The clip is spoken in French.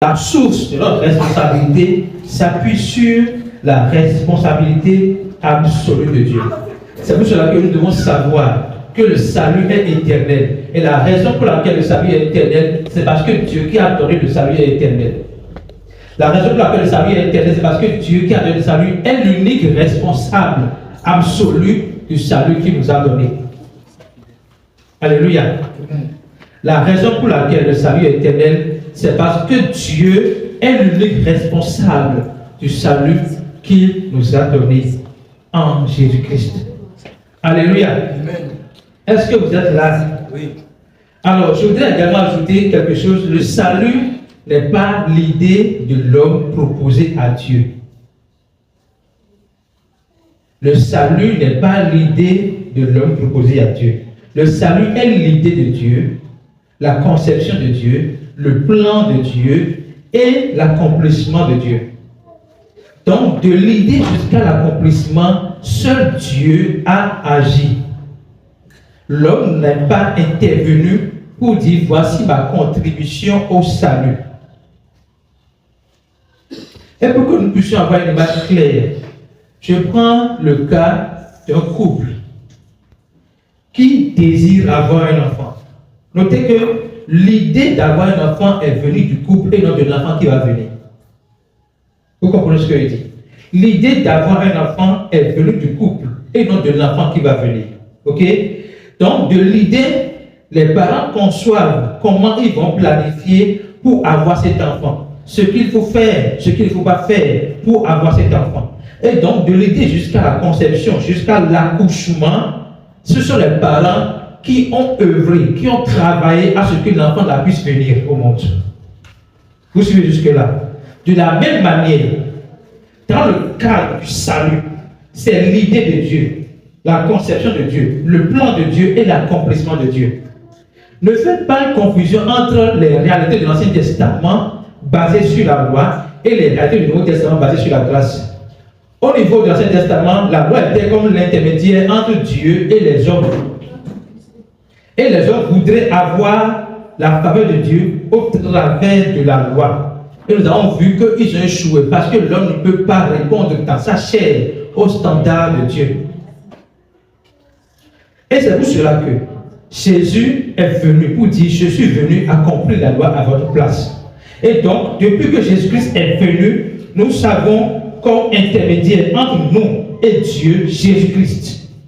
La source de notre responsabilité s'appuie sur la responsabilité absolue de Dieu. C'est pour cela que nous devons savoir que le salut est éternel. Et la raison pour laquelle le salut est éternel, c'est parce que Dieu qui a donné le salut est éternel. La raison pour laquelle le salut est éternel, c'est parce que Dieu qui a donné le salut est l'unique responsable absolu du salut qu'il nous a donné. Alléluia. La raison pour laquelle le salut est éternel, c'est parce que Dieu est l'unique responsable du salut qu'il nous a donné en Jésus-Christ. Alléluia. Est-ce que vous êtes là? Oui. Alors, je voudrais également ajouter quelque chose. Le salut n'est pas l'idée de l'homme proposée à Dieu. Le salut n'est pas l'idée de l'homme proposée à Dieu. Le salut est l'idée de Dieu, la conception de Dieu, le plan de Dieu et l'accomplissement de Dieu. Donc, de l'idée jusqu'à l'accomplissement, seul Dieu a agi. L'homme n'est pas intervenu pour dire voici ma contribution au salut. Et pour que nous puissions avoir une image claire, je prends le cas d'un couple qui désire avoir un enfant. Notez que l'idée d'avoir un enfant est venue du couple et non de l'enfant qui va venir. Vous comprenez ce que je dis? L'idée d'avoir un enfant est venue du couple et non de l'enfant qui va venir. Ok? Donc, de l'idée, les parents conçoivent comment ils vont planifier pour avoir cet enfant. Ce qu'il faut faire, ce qu'il ne faut pas faire pour avoir cet enfant. Et donc, de l'idée jusqu'à la conception, jusqu'à l'accouchement, ce sont les parents qui ont œuvré, qui ont travaillé à ce que l'enfant puisse venir au monde. Vous suivez jusque-là? De la même manière, dans le cadre du salut, c'est l'idée de Dieu, la conception de Dieu, le plan de Dieu et l'accomplissement de Dieu. Ne faites pas une confusion entre les réalités de l'Ancien Testament basées sur la loi et les réalités du Nouveau Testament basées sur la grâce. Au niveau de l'Ancien Testament, la loi était comme l'intermédiaire entre Dieu et les hommes. Et les hommes voudraient avoir la faveur de Dieu au travers de la loi. Et nous avons vu qu'ils ont échoué parce que l'homme ne peut pas répondre dans sa chair au standard de Dieu. Et c'est pour cela que Jésus est venu pour dire, je suis venu accomplir la loi à votre place. Et donc, depuis que Jésus-Christ est venu, nous savons comme intermédiaire entre nous et Dieu, Jésus-Christ.